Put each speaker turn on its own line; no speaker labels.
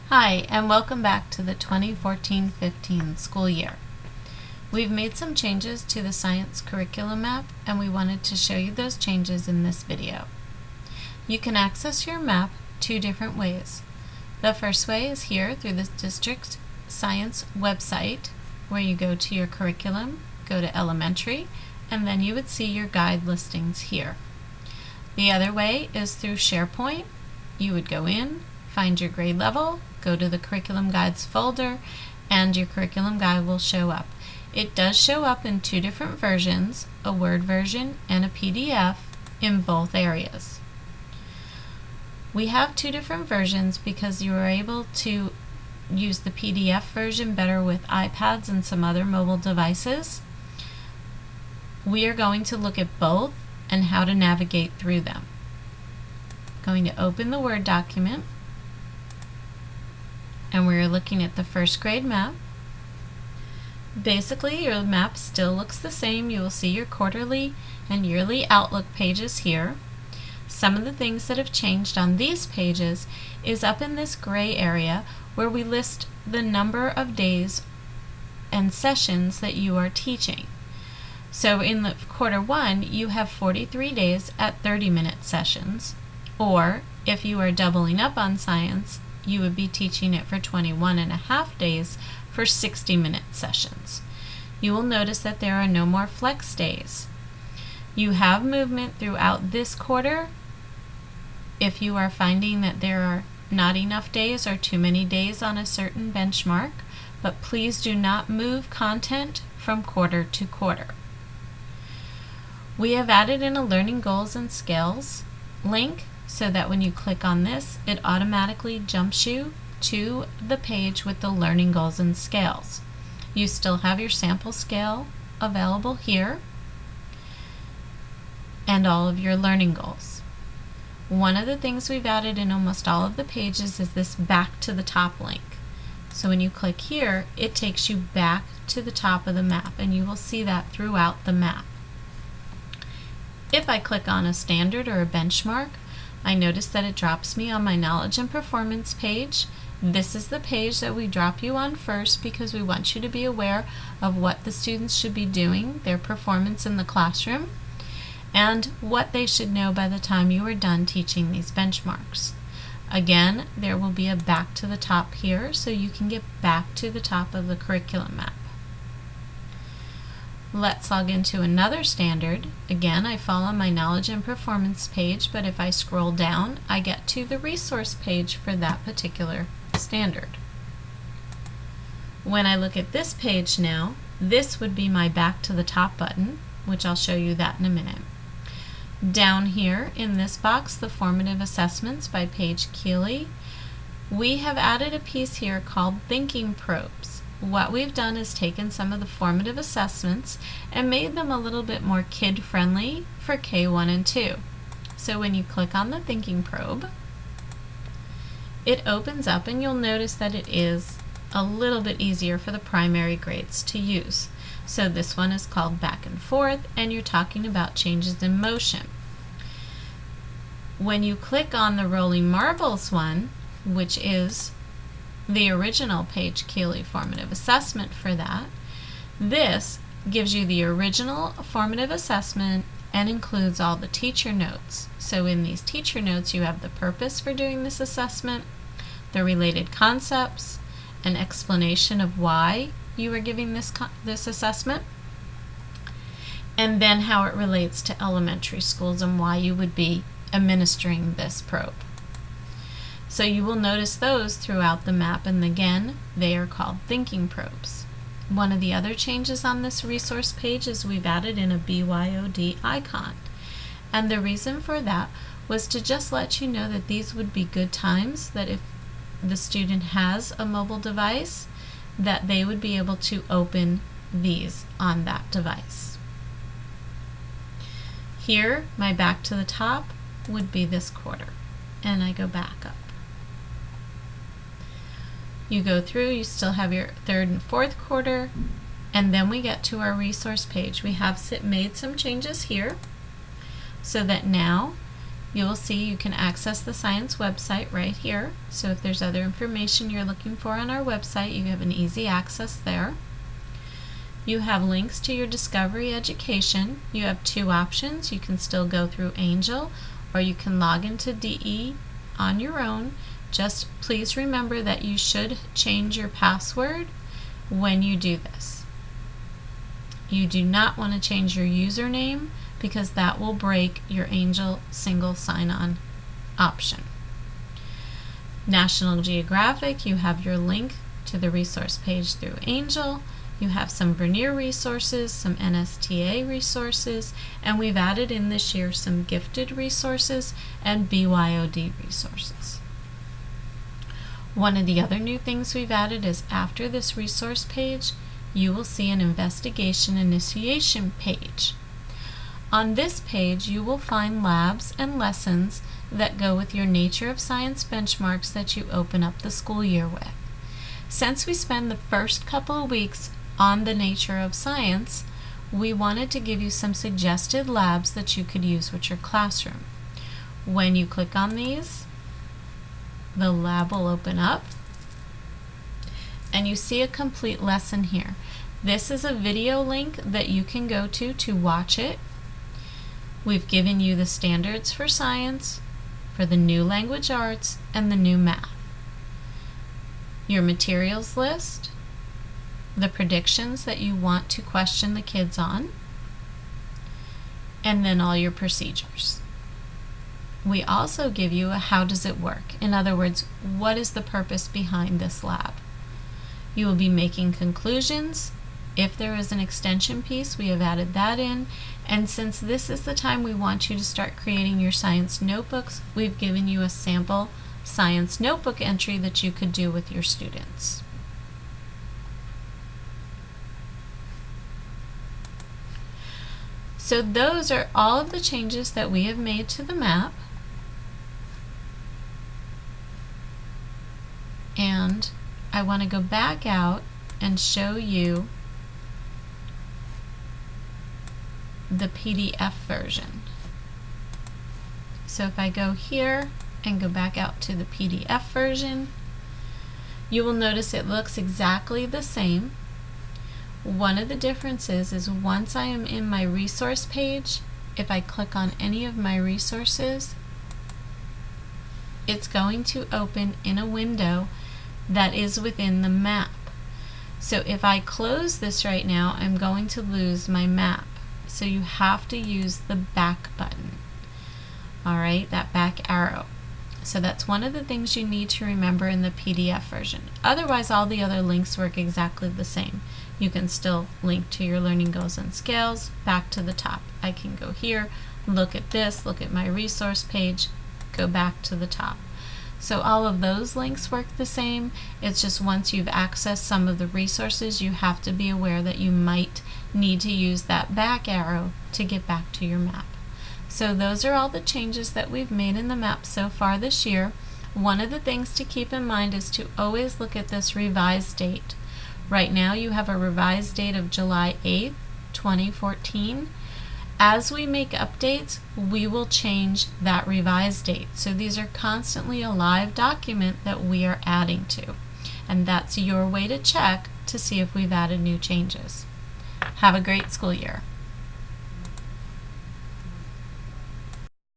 Hi, and welcome back to the 2014-15 school year. We've made some changes to the science curriculum map, and we wanted to show you those changes in this video. You can access your map two different ways. The first way is here through the district science website, where you go to your curriculum, go to elementary, and then you would see your guide listings here. The other way is through SharePoint. You would go in, find your grade level, go to the curriculum guides folder, and your curriculum guide will show up. It does show up in two different versions, a Word version and a PDF in both areas. We have two different versions because you are able to use the PDF version better with iPads and some other mobile devices. We are going to look at both and how to navigate through them. Going to open the Word document, and we're looking at the first grade map. Basically, your map still looks the same. You will see your quarterly and yearly outlook pages here. Some of the things that have changed on these pages is up in this gray area where we list the number of days and sessions that you are teaching. So in the quarter one, you have 43 days at 30-minute sessions, or if you are doubling up on science, you would be teaching it for 21.5 days for 60-minute sessions. You will notice that there are no more flex days. You have movement throughout this quarter if you are finding that there are not enough days or too many days on a certain benchmark, but please do not move content from quarter to quarter. We have added in a learning goals and scales link so that when you click on this, it automatically jumps you to the page with the learning goals and scales. You still have your sample scale available here and all of your learning goals. One of the things we've added in almost all of the pages is this back to the top link. So when you click here, it takes you back to the top of the map, and you will see that throughout the map. If I click on a standard or a benchmark, I notice that it drops me on my knowledge and performance page. This is the page that we drop you on first because we want you to be aware of what the students should be doing, their performance in the classroom, and what they should know by the time you are done teaching these benchmarks. Again, there will be a back to the top here so you can get back to the top of the curriculum map. Let's log into another standard. Again, I fall on my knowledge and performance page, but if I scroll down, I get to the resource page for that particular standard. When I look at this page now, this would be my back to the top button, which I'll show you that in a minute. Down here in this box, the formative assessments by Paige Keeley, we have added a piece here called thinking probes. What we've done is taken some of the formative assessments and made them a little bit more kid-friendly for K1 and 2. So when you click on the thinking probe, it opens up, and you'll notice that it is a little bit easier for the primary grades to use. So this one is called back and forth, and you're talking about changes in motion. When you click on the rolling marbles one, which is the original Paige Keeley formative assessment for that, this gives you the original formative assessment and includes all the teacher notes. So in these teacher notes, you have the purpose for doing this assessment, the related concepts, an explanation of why you are giving this assessment, and then how it relates to elementary schools and why you would be administering this probe. So you will notice those throughout the map, and again, they are called thinking probes. One of the other changes on this resource page is we've added in a BYOD icon. And the reason for that was to just let you know that these would be good times, that if the student has a mobile device, that they would be able to open these on that device. Here, my back to the top would be this quarter, and I go back up. You go through, you still have your third and fourth quarter, and then we get to our resource page. We have made some changes here so that now you will see you can access the science website right here. So if there's other information you're looking for on our website, you have an easy access there. You have links to your Discovery education. You have two options. You can still go through Angel, or you can log into DE on your own. Just please remember that you should change your password when you do this. You do not want to change your username because that will break your Angel single sign-on option. National Geographic, you have your link to the resource page through Angel. You have some Vernier resources, some NSTA resources, and we've added in this year some gifted resources and BYOD resources. One of the other new things we've added is after this resource page, you will see an investigation initiation page. On this page, you will find labs and lessons that go with your Nature of Science benchmarks that you open up the school year with. Since we spend the first couple of weeks on the Nature of Science, we wanted to give you some suggested labs that you could use with your classroom. When you click on these, the lab will open up and you see a complete lesson here. This is a video link that you can go to watch it. We've given you the standards for science, for the new language arts, and the new math. Your materials list, the predictions that you want to question the kids on, and then all your procedures. We also give you a how does it work? In other words, what is the purpose behind this lab? You will be making conclusions. If there is an extension piece, we have added that in. And since this is the time we want you to start creating your science notebooks, we've given you a sample science notebook entry that you could do with your students. So those are all of the changes that we have made to the map. And I want to go back out and show you the PDF version. So if I go here and go back out to the PDF version, you will notice it looks exactly the same. One of the differences is once I am in my resource page, if I click on any of my resources, it's going to open in a window that is within the map. So if I close this right now, I'm going to lose my map. So you have to use the back button. Alright, that back arrow. So that's one of the things you need to remember in the PDF version. Otherwise, all the other links work exactly the same. You can still link to your learning goals and scales back to the top. I can go here, look at this, look at my resource page, go back to the top. So all of those links work the same. It's just once you've accessed some of the resources, you have to be aware that you might need to use that back arrow to get back to your map. So those are all the changes that we've made in the map so far this year. One of the things to keep in mind is to always look at this revised date. Right now you have a revised date of July 8th, 2014. As we make updates, we will change that revised date. So these are constantly a live document that we are adding to. And that's your way to check to see if we've added new changes. Have a great school year.